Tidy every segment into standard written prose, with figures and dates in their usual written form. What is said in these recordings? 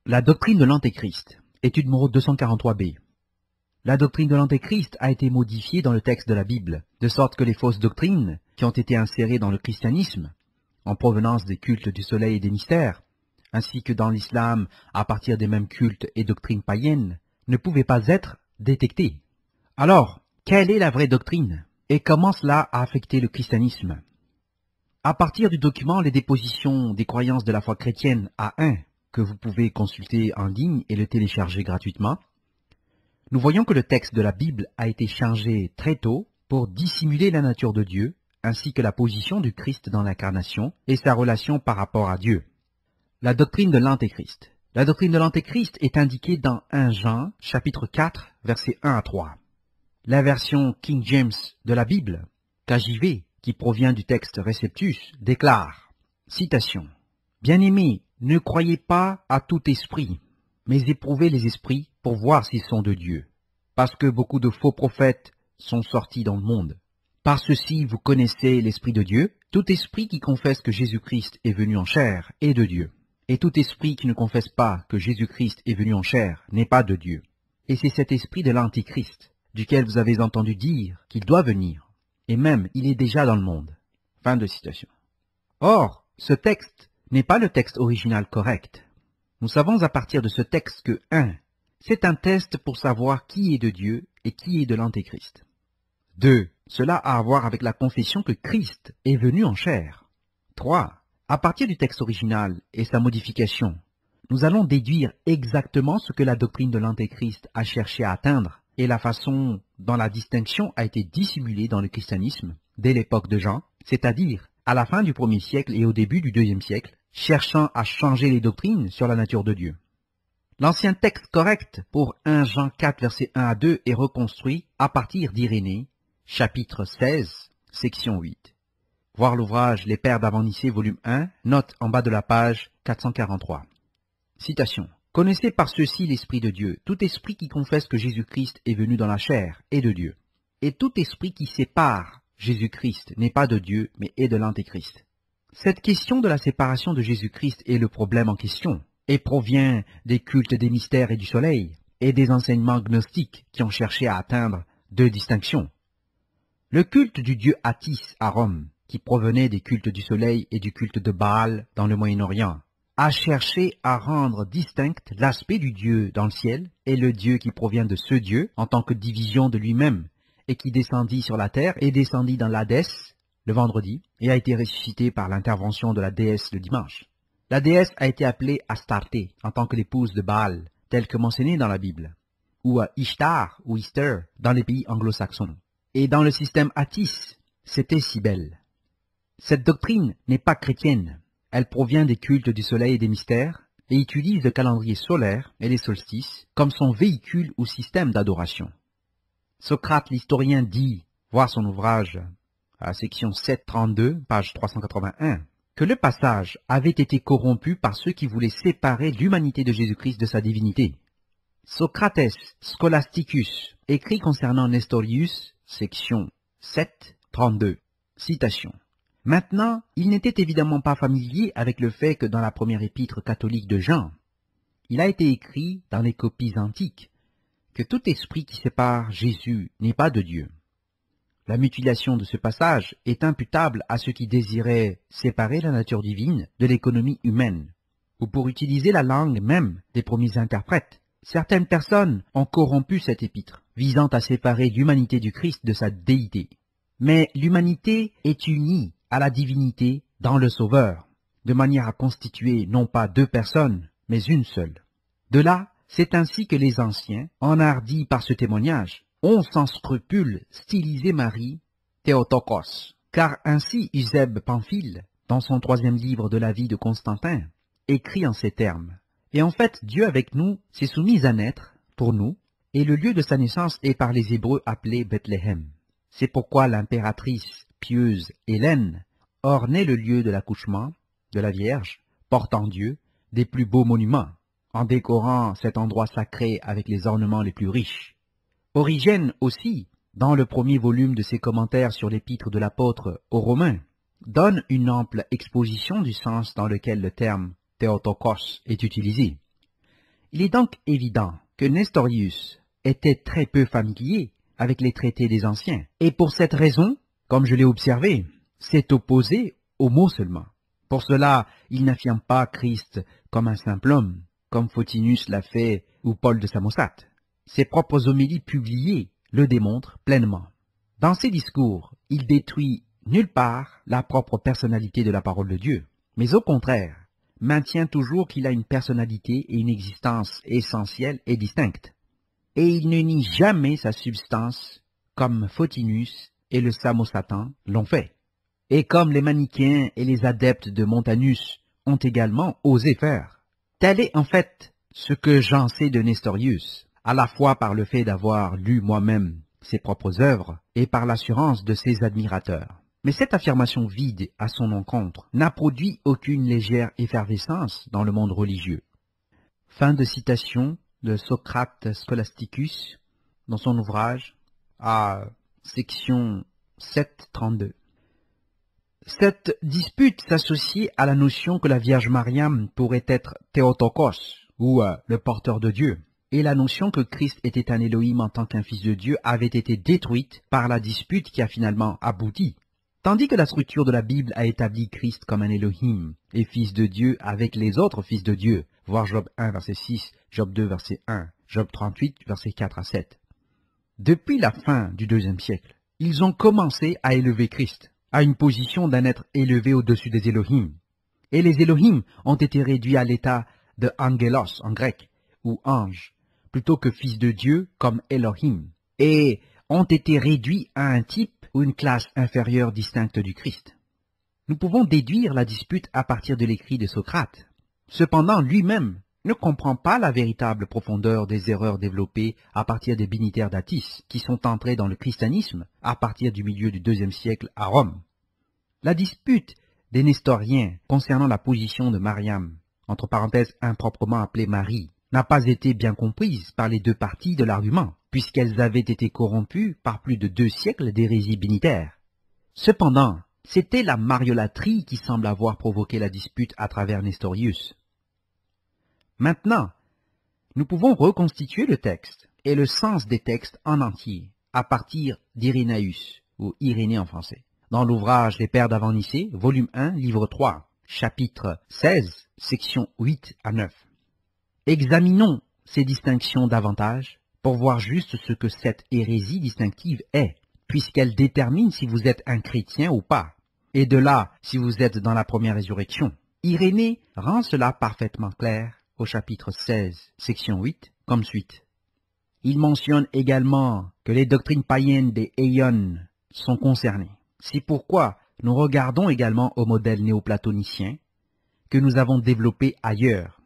La doctrine de l'Antéchrist, étude numéro 243b. La doctrine de l'Antéchrist a été modifiée dans le texte de la Bible, de sorte que les fausses doctrines qui ont été insérées dans le christianisme, en provenance des cultes du soleil et des mystères, ainsi que dans l'islam à partir des mêmes cultes et doctrines païennes, ne pouvaient pas être détectées. Alors, quelle est la vraie doctrine et comment cela a affecté le christianisme? À partir du document Les dépositions des croyances de la foi chrétienne A1, que vous pouvez consulter en ligne et le télécharger gratuitement, nous voyons que le texte de la Bible a été changé très tôt pour dissimuler la nature de Dieu, ainsi que la position du Christ dans l'incarnation et sa relation par rapport à Dieu. La doctrine de l'Antéchrist. La doctrine de l'Antéchrist est indiquée dans 1 Jean, chapitre 4, versets 1 à 3. La version King James de la Bible, KJV, qui provient du texte Receptus, déclare, citation, « Bien-aimés, ne croyez pas à tout esprit, mais éprouvez les esprits pour voir s'ils sont de Dieu, parce que beaucoup de faux prophètes sont sortis dans le monde. Par ceci, vous connaissez l'Esprit de Dieu. Tout esprit qui confesse que Jésus-Christ est venu en chair est de Dieu. Et tout esprit qui ne confesse pas que Jésus-Christ est venu en chair n'est pas de Dieu. Et c'est cet esprit de l'Antichrist, duquel vous avez entendu dire qu'il doit venir. Et même, il est déjà dans le monde. » Fin de citation. Or, ce texte n'est pas le texte original correct. Nous savons à partir de ce texte que 1. C'est un test pour savoir qui est de Dieu et qui est de l'Antéchrist. 2. Cela a à voir avec la confession que Christ est venu en chair. 3. À partir du texte original et sa modification, nous allons déduire exactement ce que la doctrine de l'Antéchrist a cherché à atteindre et la façon dont la distinction a été dissimulée dans le christianisme dès l'époque de Jean, c'est-à-dire à la fin du 1er siècle et au début du 2e siècle, cherchant à changer les doctrines sur la nature de Dieu. L'ancien texte correct pour 1 Jean 4, versets 1 à 2 est reconstruit à partir d'Irénée, chapitre 16, section 8. Voir l'ouvrage Les Pères d'Avant-Nicée, volume 1, note en bas de la page 443. Citation. « Connaissez par ceci l'Esprit de Dieu. Tout esprit qui confesse que Jésus-Christ est venu dans la chair est de Dieu. Et tout esprit qui sépare Jésus-Christ n'est pas de Dieu, mais est de l'Antéchrist. » Cette question de la séparation de Jésus-Christ est le problème en question, et provient des cultes des mystères et du soleil, et des enseignements gnostiques qui ont cherché à atteindre deux distinctions. Le culte du dieu Attis à Rome, qui provenait des cultes du soleil et du culte de Baal dans le Moyen-Orient, a cherché à rendre distinct l'aspect du Dieu dans le ciel et le Dieu qui provient de ce Dieu en tant que division de lui-même et qui descendit sur la terre et descendit dans l'Hadès le vendredi et a été ressuscité par l'intervention de la déesse le dimanche. La déesse a été appelée Astarté en tant que l'épouse de Baal, telle que mentionnée dans la Bible, ou à Ishtar ou Easter dans les pays anglo-saxons. Et dans le système Attis, c'était Cybèle. Cette doctrine n'est pas chrétienne. Elle provient des cultes du soleil et des mystères et utilise le calendrier solaire et les solstices comme son véhicule ou système d'adoration. Socrate l'historien dit, voir son ouvrage à la section 732, page 381, que le passage avait été corrompu par ceux qui voulaient séparer l'humanité de Jésus-Christ de sa divinité. Socrates Scholasticus écrit concernant Nestorius, section 732, citation. Maintenant, il n'était évidemment pas familier avec le fait que dans la première épître catholique de Jean, il a été écrit dans les copies antiques que tout esprit qui sépare Jésus n'est pas de Dieu. La mutilation de ce passage est imputable à ceux qui désiraient séparer la nature divine de l'économie humaine, ou pour utiliser la langue même des premiers interprètes. Certaines personnes ont corrompu cette épître, visant à séparer l'humanité du Christ de sa déité. Mais l'humanité est unie à la divinité dans le Sauveur, de manière à constituer non pas deux personnes, mais une seule. De là, c'est ainsi que les anciens, enhardis par ce témoignage, ont sans scrupule stylisé Marie Théotokos, car ainsi Eusèbe Pamphile, dans son 3e livre de la vie de Constantin, écrit en ces termes. Et en fait, Dieu avec nous s'est soumis à naître, pour nous, et le lieu de sa naissance est par les Hébreux appelé Bethléem. C'est pourquoi l'impératrice pieuse Hélène ornait le lieu de l'accouchement de la Vierge, portant Dieu, des plus beaux monuments, en décorant cet endroit sacré avec les ornements les plus riches. Origène aussi, dans le premier volume de ses commentaires sur l'épître de l'apôtre aux Romains, donne une ample exposition du sens dans lequel le terme Théotokos est utilisé. Il est donc évident que Nestorius était très peu familier avec les traités des anciens, et pour cette raison, comme je l'ai observé, s'est opposé au mot seulement. Pour cela, il n'affirme pas Christ comme un simple homme, comme Photinus l'a fait ou Paul de Samosate. Ses propres homélies publiées le démontrent pleinement. Dans ses discours, il détruit nulle part la propre personnalité de la parole de Dieu, mais au contraire, maintient toujours qu'il a une personnalité et une existence essentielle et distincte. Et il ne nie jamais sa substance, comme Photinus et le Samosatan l'ont fait. Et comme les manichéens et les adeptes de Montanus ont également osé faire. Tel est en fait ce que j'en sais de Nestorius, à la fois par le fait d'avoir lu moi-même ses propres œuvres et par l'assurance de ses admirateurs. Mais cette affirmation vide à son encontre n'a produit aucune légère effervescence dans le monde religieux. Fin de citation de Socrate Scholasticus dans son ouvrage à section 732. Cette dispute s'associe à la notion que la Vierge Mariam pourrait être Théotokos, ou le porteur de Dieu, et la notion que Christ était un Élohim en tant qu'un fils de Dieu avait été détruite par la dispute qui a finalement abouti. Tandis que la structure de la Bible a établi Christ comme un Élohim et fils de Dieu avec les autres fils de Dieu, voir Job 1, verset 6, Job 2, verset 1, Job 38, verset 4 à 7. Depuis la fin du IIe siècle, ils ont commencé à élever Christ à une position d'un être élevé au-dessus des Elohim. Et les Elohim ont été réduits à l'état de angelos en grec, ou ange, plutôt que fils de Dieu comme Elohim, et ont été réduits à un type ou une classe inférieure distincte du Christ. Nous pouvons déduire la dispute à partir de l'écrit de Socrate. Cependant, lui-même ne comprend pas la véritable profondeur des erreurs développées à partir des binitaires d'Atis, qui sont entrés dans le christianisme à partir du milieu du IIe siècle à Rome. La dispute des Nestoriens concernant la position de Mariam, entre parenthèses improprement appelée Marie, n'a pas été bien comprise par les deux parties de l'argument, puisqu'elles avaient été corrompues par plus de 2 siècles d'hérésie binitaire. Cependant, c'était la mariolatrie qui semble avoir provoqué la dispute à travers Nestorius. Maintenant, nous pouvons reconstituer le texte et le sens des textes en entier à partir d'Irénaeus, ou Irénée en français, dans l'ouvrage Les Pères d'Avant-Nicée, volume 1, livre 3, chapitre 16, section 8 à 9. Examinons ces distinctions davantage pour voir juste ce que cette hérésie distinctive est, puisqu'elle détermine si vous êtes un chrétien ou pas, et de là si vous êtes dans la première résurrection. Irénée rend cela parfaitement clair au chapitre 16, section 8, comme suite. Il mentionne également que les doctrines païennes des Aeons sont concernées. C'est pourquoi nous regardons également au modèle néoplatonicien que nous avons développé ailleurs.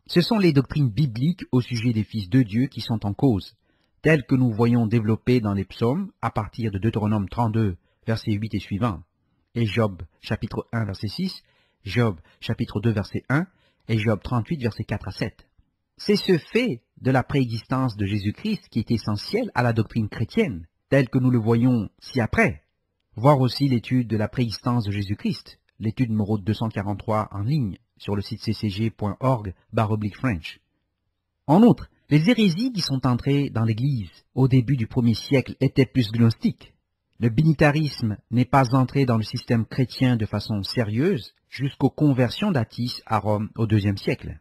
Ce sont les doctrines bibliques au sujet des fils de Dieu qui sont en cause, telles que nous voyons développées dans les psaumes à partir de Deutéronome 32, verset 8 et suivant, et Job chapitre 1, verset 6, Job chapitre 2, verset 1, et Job 38, verset 4 à 7. C'est ce fait de la préexistence de Jésus-Christ qui est essentiel à la doctrine chrétienne, telle que nous le voyons ci-après. Voir aussi l'étude de la préexistence de Jésus-Christ, l'étude numéro 243 en ligne sur le site ccg.org/French. En outre, les hérésies qui sont entrées dans l'Église au début du 1er siècle étaient plus gnostiques. Le binitarisme n'est pas entré dans le système chrétien de façon sérieuse jusqu'aux conversions d'Atis à Rome au IIe siècle.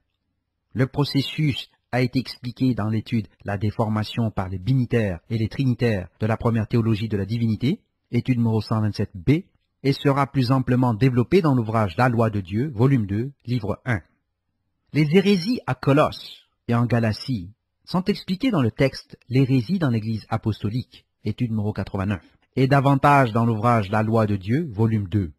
Le processus a été expliqué dans l'étude La déformation par les binitaires et les trinitaires de la première théologie de la divinité, étude numéro 127b, et sera plus amplement développé dans l'ouvrage La loi de Dieu, volume 2, livre 1. Les hérésies à Colosse et en Galatie sont expliquées dans le texte L'hérésie dans l'Église apostolique, étude numéro 89, et davantage dans l'ouvrage La loi de Dieu, volume 2.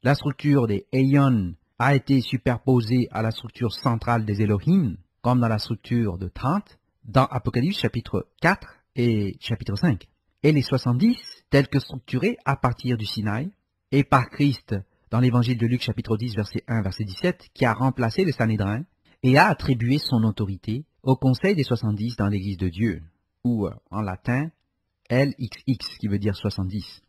La structure des Aeons a été superposée à la structure centrale des Elohim, comme dans la structure de Trente, dans Apocalypse chapitre 4 et chapitre 5. Et les 70, tels que structurés à partir du Sinaï, et par Christ dans l'évangile de Luc chapitre 10, verset 1, verset 17, qui a remplacé le Sanhédrin et a attribué son autorité au Conseil des 70 dans l'Église de Dieu, ou en latin, LXX, qui veut dire 70.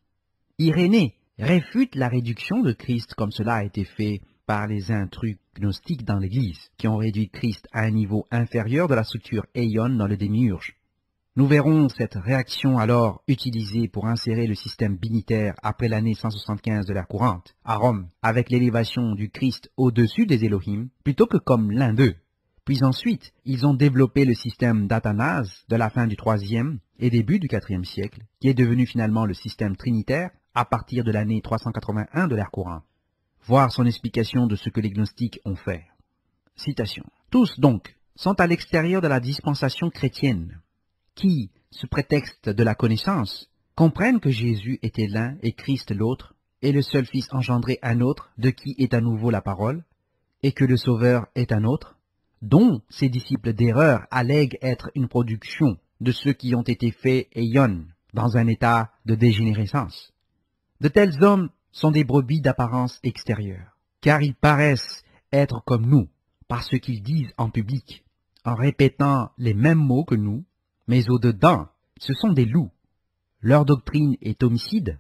Irénée réfute la réduction de Christ comme cela a été fait par les intrus gnostiques dans l'Église, qui ont réduit Christ à un niveau inférieur de la structure Aion dans le démiurge. Nous verrons cette réaction alors utilisée pour insérer le système binitaire après l'année 175 de l'ère courante, à Rome, avec l'élévation du Christ au-dessus des Elohim, plutôt que comme l'un d'eux. Puis ensuite, ils ont développé le système d'Athanase de la fin du IIIe et début du IVe siècle, qui est devenu finalement le système trinitaire à partir de l'année 381 de l'ère courante. Voir son explication de ce que les gnostiques ont fait. Citation. Tous, donc, sont à l'extérieur de la dispensation chrétienne, qui, sous prétexte de la connaissance, comprennent que Jésus était l'un et Christ l'autre, et le seul Fils engendré un autre, de qui est à nouveau la parole, et que le Sauveur est un autre, dont ces disciples d'erreur allèguent être une production de ceux qui ont été faits Aion, dans un état de dégénérescence. De tels hommes sont des brebis d'apparence extérieure, car ils paraissent être comme nous, par ce qu'ils disent en public, en répétant les mêmes mots que nous, mais au-dedans, ce sont des loups. Leur doctrine est homicide,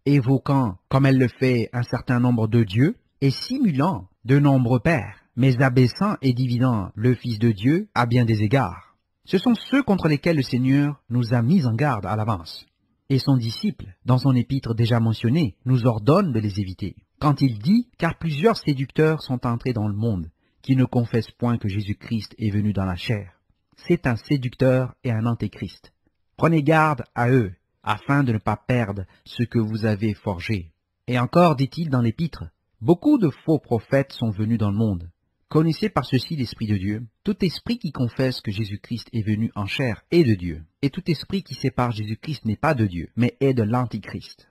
évoquant, comme elle le fait, un certain nombre de dieux, et simulant de nombreux pères, mais abaissant et dividant le Fils de Dieu à bien des égards. Ce sont ceux contre lesquels le Seigneur nous a mis en garde à l'avance. Et son disciple, dans son épître déjà mentionné, nous ordonne de les éviter, quand il dit « Car plusieurs séducteurs sont entrés dans le monde, qui ne confessent point que Jésus-Christ est venu dans la chair. » C'est un séducteur et un antéchrist. Prenez garde à eux, afin de ne pas perdre ce que vous avez forgé. Et encore, dit-il dans l'épître, beaucoup de faux prophètes sont venus dans le monde. Connaissez par ceci l'Esprit de Dieu. Tout esprit qui confesse que Jésus-Christ est venu en chair est de Dieu. Et tout esprit qui sépare Jésus-Christ n'est pas de Dieu, mais est de l'Antichrist.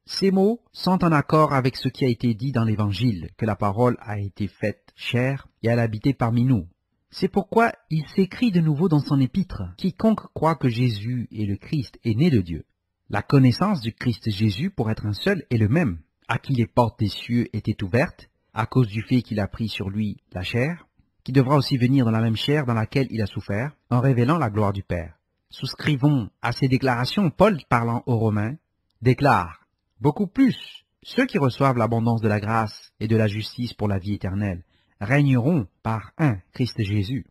Ces mots sont en accord avec ce qui a été dit dans l'Évangile, que la parole a été faite chair et elle a habité parmi nous. C'est pourquoi il s'écrit de nouveau dans son épître, « Quiconque croit que Jésus est le Christ est né de Dieu. » La connaissance du Christ Jésus pour être un seul est le même, à qui les portes des cieux étaient ouvertes, à cause du fait qu'il a pris sur lui la chair, qui devra aussi venir dans la même chair dans laquelle il a souffert, en révélant la gloire du Père. Souscrivons à ces déclarations, Paul, parlant aux Romains, déclare « Beaucoup plus, ceux qui reçoivent l'abondance de la grâce et de la justice pour la vie éternelle, régneront par un Christ Jésus. »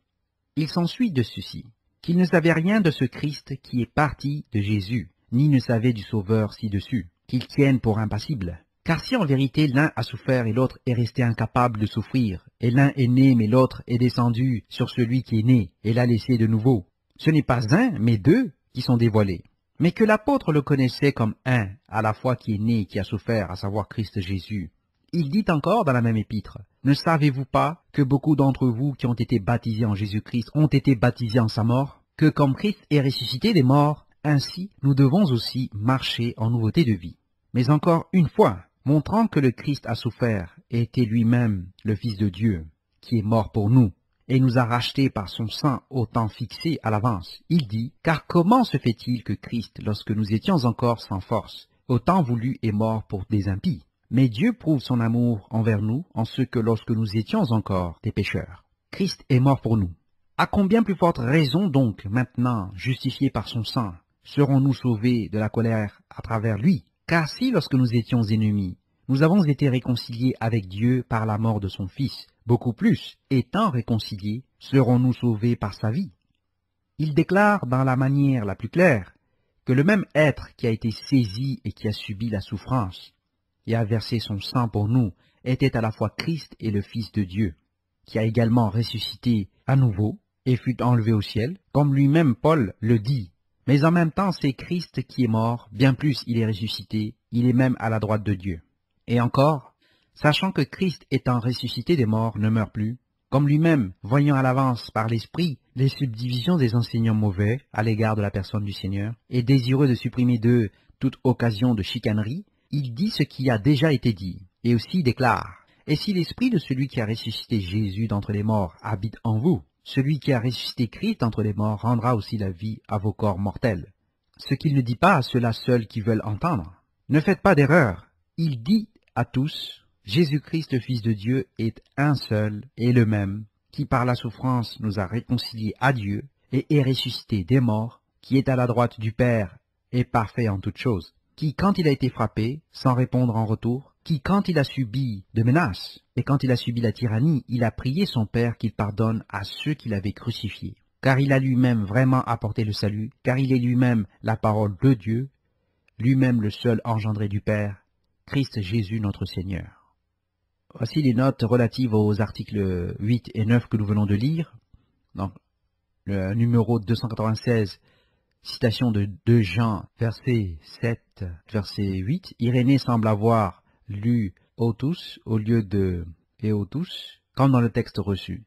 Il s'ensuit de ceci, qu'ils ne savaient rien de ce Christ qui est parti de Jésus, ni ne savaient du Sauveur ci-dessus, qu'ils tiennent pour impassible. Car si en vérité l'un a souffert et l'autre est resté incapable de souffrir, et l'un est né mais l'autre est descendu sur celui qui est né et l'a laissé de nouveau, ce n'est pas un mais deux qui sont dévoilés. Mais que l'apôtre le connaissait comme un, à la fois qui est né et qui a souffert, à savoir Christ Jésus. Il dit encore dans la même épître, « Ne savez-vous pas que beaucoup d'entre vous qui ont été baptisés en Jésus-Christ ont été baptisés en sa mort, que comme Christ est ressuscité des morts, ainsi nous devons aussi marcher en nouveauté de vie. » Mais encore une fois, montrant que le Christ a souffert et était lui-même le Fils de Dieu, qui est mort pour nous, et nous a rachetés par son sang au temps fixé à l'avance, il dit, « Car comment se fait-il que Christ, lorsque nous étions encore sans force, au temps voulu est mort pour des impies? Mais Dieu prouve son amour envers nous en ce que lorsque nous étions encore des pécheurs, Christ est mort pour nous. À combien plus forte raison donc, maintenant, justifiés par son sang, serons-nous sauvés de la colère à travers lui? Car si, lorsque nous étions ennemis, nous avons été réconciliés avec Dieu par la mort de son Fils, beaucoup plus, étant réconciliés, serons-nous sauvés par sa vie. » Il déclare dans la manière la plus claire que le même être qui a été saisi et qui a subi la souffrance et a versé son sang pour nous était à la fois Christ et le Fils de Dieu, qui a également ressuscité à nouveau et fut enlevé au ciel, comme lui-même Paul le dit. Mais en même temps, c'est Christ qui est mort, bien plus il est ressuscité, il est même à la droite de Dieu. Et encore, sachant que Christ étant ressuscité des morts ne meurt plus, comme lui-même, voyant à l'avance par l'Esprit les subdivisions des enseignants mauvais à l'égard de la personne du Seigneur, et désireux de supprimer d'eux toute occasion de chicanerie, il dit ce qui a déjà été dit, et aussi déclare, « Et si l'Esprit de celui qui a ressuscité Jésus d'entre les morts habite en vous, celui qui a ressuscité Christ d'entre les morts rendra aussi la vie à vos corps mortels. » Ce qu'il ne dit pas à ceux-là seuls qui veulent entendre. Ne faites pas d'erreur. Il dit à tous, Jésus-Christ, le Fils de Dieu, est un seul et le même, qui par la souffrance nous a réconciliés à Dieu et est ressuscité des morts, qui est à la droite du Père et parfait en toutes choses, qui, quand il a été frappé, sans répondre en retour, qui, quand il a subi de menaces et quand il a subi la tyrannie, il a prié son Père qu'il pardonne à ceux qu'il avait crucifiés. Car il a lui-même vraiment apporté le salut, car il est lui-même la parole de Dieu, lui-même le seul engendré du Père, Christ Jésus notre Seigneur. Voici les notes relatives aux articles 8 et 9 que nous venons de lire. Donc, le numéro 296, citation de 2 Jean, verset 7, verset 8. Irénée semble avoir lu autus au lieu de eotus, comme dans le texte reçu.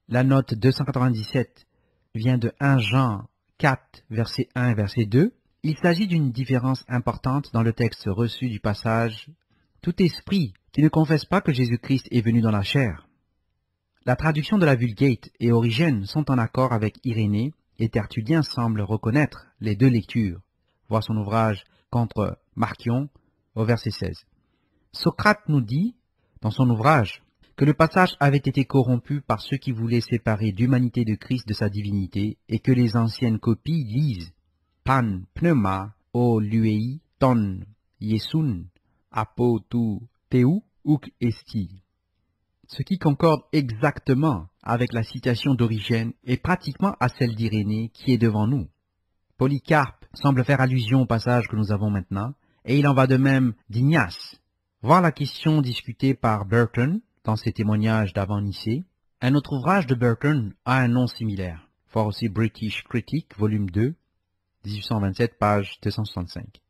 La note 297 vient de 1 Jean 4, verset 1 et verset 2. Il s'agit d'une différence importante dans le texte reçu du passage « Tout esprit qui ne confesse pas que Jésus-Christ est venu dans la chair ». La traduction de la Vulgate et Origène sont en accord avec Irénée et Tertullien semble reconnaître les deux lectures. Voir son ouvrage Contre Marcion au verset 16. Socrate nous dit, dans son ouvrage, que le passage avait été corrompu par ceux qui voulaient séparer l'humanité de Christ de sa divinité et que les anciennes copies lisent pan pneuma o luei ton iesun apo tu teu uk esti, ce qui concorde exactement avec la citation d'Origène et pratiquement à celle d'Irénée qui est devant nous. Polycarpe semble faire allusion au passage que nous avons maintenant, et il en va de même d'Ignace. Voir la question discutée par Burton dans ses témoignages d'avant Nicée. Un autre ouvrage de Burton a un nom similaire. Voir aussi British Critic, volume 2, 1827, page 265.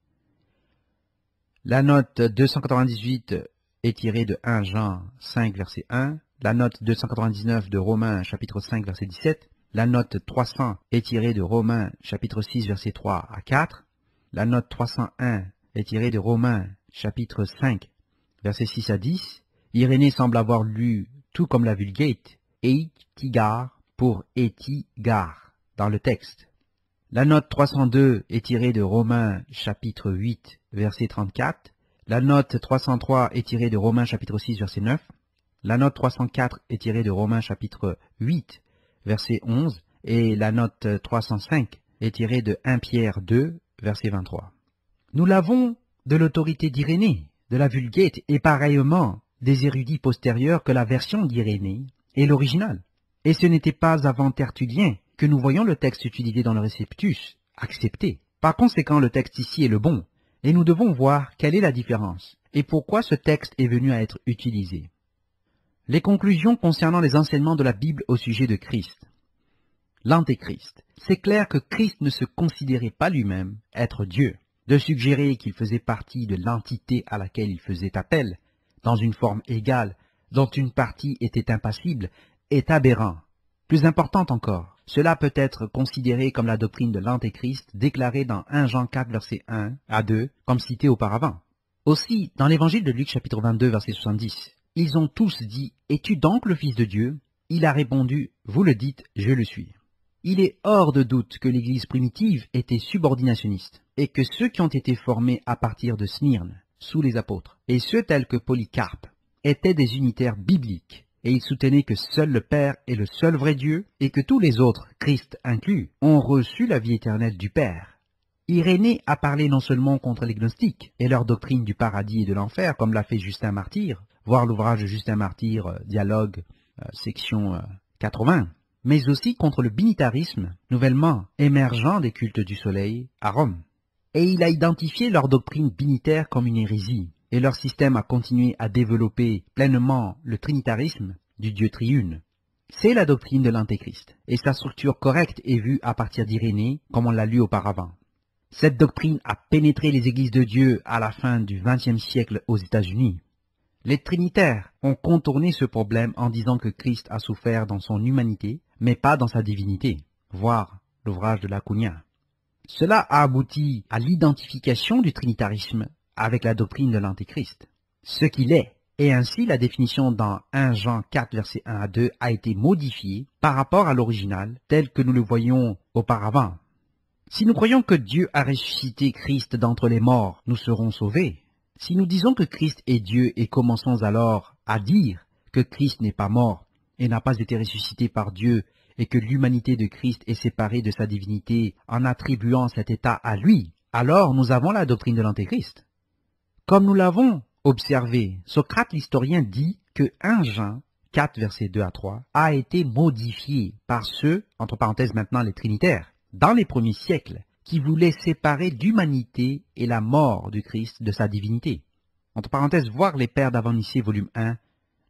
La note 298 est tirée de 1 Jean 5, verset 1. La note 299 de Romains, chapitre 5, verset 17. La note 300 est tirée de Romains, chapitre 6, verset 3 à 4. La note 301 est tirée de Romains, chapitre 5, verset 6 à 10. Irénée semble avoir lu, tout comme la Vulgate, Eitigar pour Etigar dans le texte. La note 302 est tirée de Romains chapitre 8, verset 34. La note 303 est tirée de Romains chapitre 6, verset 9. La note 304 est tirée de Romains chapitre 8, verset 11. Et la note 305 est tirée de 1 Pierre 2, verset 23. Nous l'avons de l'autorité d'Irénée, de la Vulgate, et pareillement des érudits postérieurs que la version d'Irénée est l'original. Et ce n'était pas avant Tertullien que nous voyons le texte utilisé dans le Receptus, accepté. Par conséquent, le texte ici est le bon, et nous devons voir quelle est la différence, et pourquoi ce texte est venu à être utilisé. Les conclusions concernant les enseignements de la Bible au sujet de Christ. L'Antéchrist. C'est clair que Christ ne se considérait pas lui-même être Dieu. De suggérer qu'il faisait partie de l'entité à laquelle il faisait appel, dans une forme égale, dont une partie était impassible, est aberrant. Plus important encore, cela peut être considéré comme la doctrine de l'Antéchrist déclarée dans 1 Jean 4, verset 1 à 2, comme cité auparavant. Aussi, dans l'évangile de Luc, chapitre 22, verset 70, ils ont tous dit « Es-tu donc le Fils de Dieu ?» Il a répondu « Vous le dites, je le suis ». Il est hors de doute que l'Église primitive était subordinationniste et que ceux qui ont été formés à partir de Smyrne, sous les apôtres, et ceux tels que Polycarpe, étaient des unitaires bibliques, et ils soutenaient que seul le Père est le seul vrai Dieu et que tous les autres, Christ inclus, ont reçu la vie éternelle du Père. Irénée a parlé non seulement contre les gnostiques et leur doctrine du paradis et de l'enfer, comme l'a fait Justin Martyr, voir l'ouvrage de Justin Martyr, Dialogue, section 80, mais aussi contre le binitarisme, nouvellement émergent des cultes du soleil à Rome. Et il a identifié leur doctrine binitaire comme une hérésie, et leur système a continué à développer pleinement le trinitarisme du Dieu triune. C'est la doctrine de l'Antéchrist, et sa structure correcte est vue à partir d'Irénée, comme on l'a lu auparavant. Cette doctrine a pénétré les églises de Dieu à la fin du XXe siècle aux États-Unis. Les trinitaires ont contourné ce problème en disant que Christ a souffert dans son humanité, mais pas dans sa divinité. Voir l'ouvrage de Lacuna. Cela a abouti à l'identification du trinitarisme avec la doctrine de l'Antéchrist, ce qu'il est. Et ainsi, la définition dans 1 Jean 4, verset 1 à 2 a été modifiée par rapport à l'original tel que nous le voyions auparavant. Si nous croyons que Dieu a ressuscité Christ d'entre les morts, nous serons sauvés. Si nous disons que Christ est Dieu et commençons alors à dire que Christ n'est pas mort et n'a pas été ressuscité par Dieu et que l'humanité de Christ est séparée de sa divinité en attribuant cet état à lui, alors nous avons la doctrine de l'Antéchrist. Comme nous l'avons Observez, Socrate l'historien dit que 1 Jean 4, versets 2 à 3, a été modifié par ceux, entre parenthèses maintenant les trinitaires, dans les premiers siècles, qui voulaient séparer l'humanité et la mort du Christ de sa divinité. Entre parenthèses, voir les Pères d'Avant-Nicée, volume 1,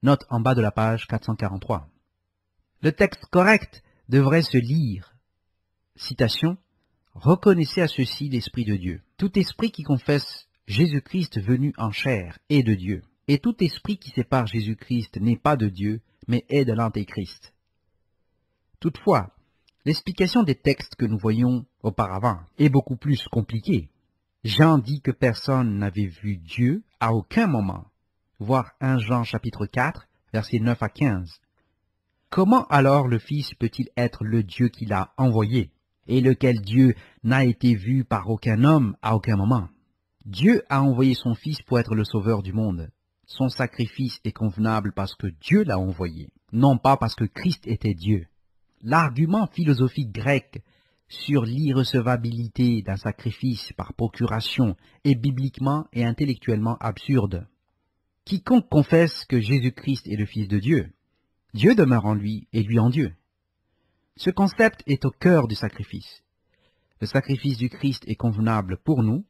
note en bas de la page 443. Le texte correct devrait se lire. Citation. Reconnaissez à ceci l'Esprit de Dieu. Tout esprit qui confesse Jésus-Christ venu en chair est de Dieu. Et tout esprit qui sépare Jésus-Christ n'est pas de Dieu, mais est de l'Antéchrist. Toutefois, l'explication des textes que nous voyons auparavant est beaucoup plus compliquée. Jean dit que personne n'avait vu Dieu à aucun moment. Voir 1 Jean chapitre 4, versets 9 à 15. Comment alors le Fils peut-il être le Dieu qu'il a envoyé, et lequel Dieu n'a été vu par aucun homme à aucun moment? Dieu a envoyé son Fils pour être le sauveur du monde. Son sacrifice est convenable parce que Dieu l'a envoyé, non pas parce que Christ était Dieu. L'argument philosophique grec sur l'irrecevabilité d'un sacrifice par procuration est bibliquement et intellectuellement absurde. Quiconque confesse que Jésus-Christ est le Fils de Dieu, Dieu demeure en lui et lui en Dieu. Ce concept est au cœur du sacrifice. Le sacrifice du Christ est convenable pour nous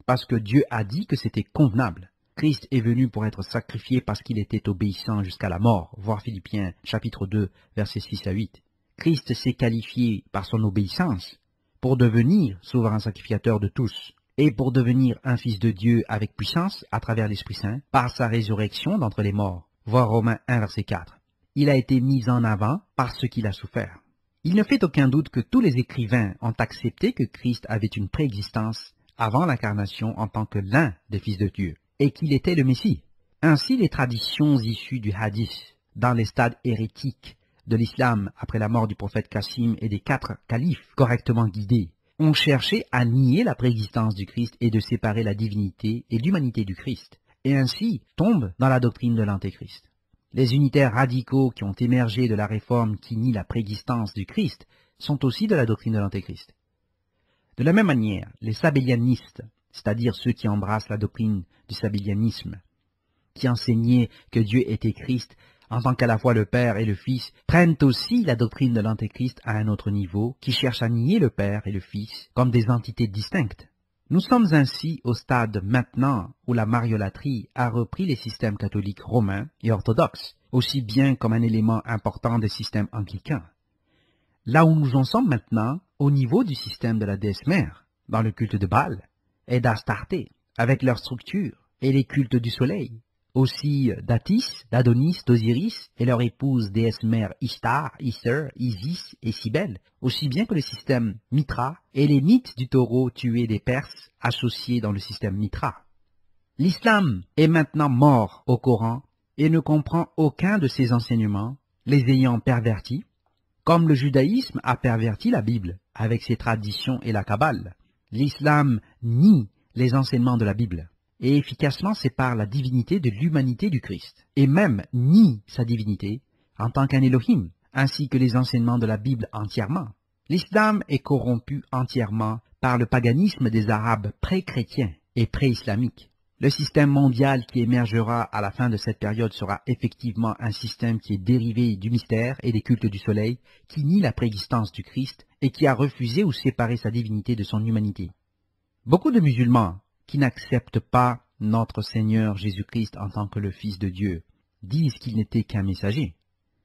parce que Dieu a dit que c'était convenable. Christ est venu pour être sacrifié parce qu'il était obéissant jusqu'à la mort, voir Philippiens chapitre 2, versets 6 à 8. Christ s'est qualifié par son obéissance pour devenir souverain sacrificateur de tous et pour devenir un fils de Dieu avec puissance à travers l'Esprit Saint par sa résurrection d'entre les morts, voir Romains 1, verset 4. Il a été mis en avant par ce qu'il a souffert. Il ne fait aucun doute que tous les écrivains ont accepté que Christ avait une préexistence avant l'incarnation en tant que l'un des fils de Dieu, et qu'il était le Messie. Ainsi, les traditions issues du hadith, dans les stades hérétiques de l'islam après la mort du prophète Cassim et des 4 califes correctement guidés, ont cherché à nier la préexistence du Christ et de séparer la divinité et l'humanité du Christ, et ainsi tombent dans la doctrine de l'Antéchrist. Les unitaires radicaux qui ont émergé de la réforme qui nie la préexistence du Christ sont aussi de la doctrine de l'Antéchrist. De la même manière, les sabellianistes, c'est-à-dire ceux qui embrassent la doctrine du sabellianisme, qui enseignaient que Dieu était Christ en tant qu'à la fois le Père et le Fils, prennent aussi la doctrine de l'Antéchrist à un autre niveau, qui cherche à nier le Père et le Fils comme des entités distinctes. Nous sommes ainsi au stade maintenant où la mariolâtrie a repris les systèmes catholiques romains et orthodoxes, aussi bien comme un élément important des systèmes anglicains. Là où nous en sommes maintenant, au niveau du système de la déesse mère, dans le culte de Baal et d'Astarté, avec leur structure et les cultes du soleil, aussi d'Atis, d'Adonis, d'Osiris et leur épouse déesse mère Ishtar, Isser, Isis et Cybèle, aussi bien que le système Mitra et les mythes du taureau tué des Perses associés dans le système Mitra. L'islam est maintenant mort au Coran et ne comprend aucun de ses enseignements, les ayant pervertis, comme le judaïsme a perverti la Bible avec ses traditions et la Kabbale. L'islam nie les enseignements de la Bible et efficacement sépare la divinité de l'humanité du Christ, et même nie sa divinité en tant qu'un Elohim, ainsi que les enseignements de la Bible entièrement. L'islam est corrompu entièrement par le paganisme des Arabes pré-chrétiens et pré-islamiques. Le système mondial qui émergera à la fin de cette période sera effectivement un système qui est dérivé du mystère et des cultes du soleil, qui nie la préexistence du Christ et qui a refusé ou séparé sa divinité de son humanité. Beaucoup de musulmans qui n'acceptent pas notre Seigneur Jésus-Christ en tant que le Fils de Dieu disent qu'il n'était qu'un messager.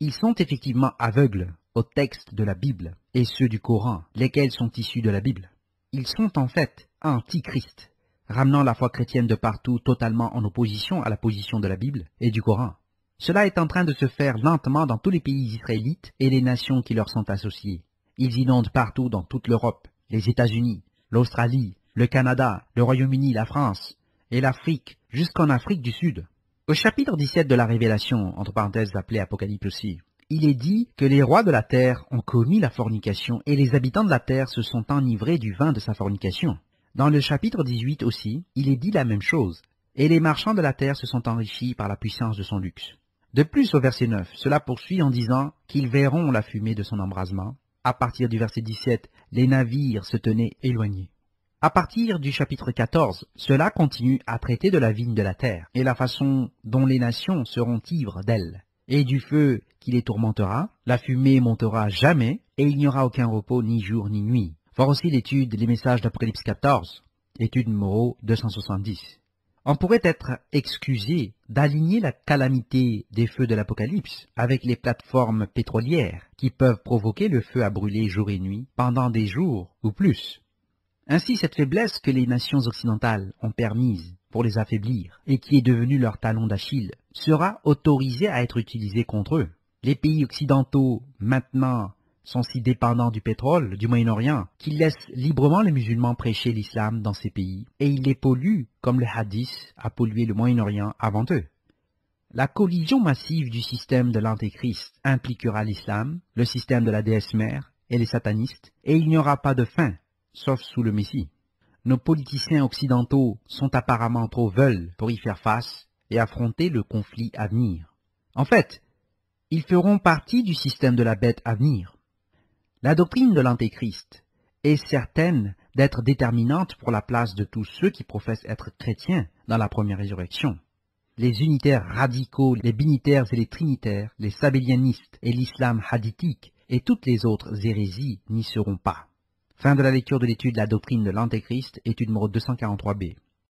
Ils sont effectivement aveugles aux textes de la Bible et ceux du Coran, lesquels sont issus de la Bible. Ils sont en fait anti-Christ, ramenant la foi chrétienne de partout totalement en opposition à la position de la Bible et du Coran. Cela est en train de se faire lentement dans tous les pays israélites et les nations qui leur sont associées. Ils inondent partout dans toute l'Europe, les États-Unis, l'Australie, le Canada, le Royaume-Uni, la France et l'Afrique, jusqu'en Afrique du Sud. Au chapitre 17 de la Révélation, entre parenthèses appelé Apocalypse aussi, il est dit que les rois de la terre ont commis la fornication et les habitants de la terre se sont enivrés du vin de sa fornication. Dans le chapitre 18 aussi, il est dit la même chose. Et les marchands de la terre se sont enrichis par la puissance de son luxe. De plus, au verset 9, cela poursuit en disant qu'ils verront la fumée de son embrasement. À partir du verset 17, les navires se tenaient éloignés. À partir du chapitre 14, cela continue à traiter de la vigne de la terre et la façon dont les nations seront ivres d'elle, et du feu qui les tourmentera, la fumée montera jamais, et il n'y aura aucun repos ni jour ni nuit. Voir aussi l'étude Les messages d'Apocalypse 14, étude numéro 270. On pourrait être excusé d'aligner la calamité des feux de l'Apocalypse avec les plateformes pétrolières qui peuvent provoquer le feu à brûler jour et nuit pendant des jours ou plus. Ainsi, cette faiblesse que les nations occidentales ont permise pour les affaiblir et qui est devenue leur talon d'Achille sera autorisée à être utilisée contre eux. Les pays occidentaux, maintenant, sont si dépendants du pétrole du Moyen-Orient qu'ils laissent librement les musulmans prêcher l'islam dans ces pays et ils les polluent comme le hadith a pollué le Moyen-Orient avant eux. La collision massive du système de l'Antéchrist impliquera l'islam, le système de la déesse mère et les satanistes, et il n'y aura pas de fin, sauf sous le Messie. Nos politiciens occidentaux sont apparemment trop veuls pour y faire face et affronter le conflit à venir. En fait, ils feront partie du système de la bête à venir. La doctrine de l'Antéchrist est certaine d'être déterminante pour la place de tous ceux qui professent être chrétiens dans la première résurrection. Les unitaires radicaux, les binitaires et les trinitaires, les sabélianistes et l'islam hadithique et toutes les autres hérésies n'y seront pas. Fin de la lecture de l'étude La doctrine de l'Antéchrist, étude numéro 243b.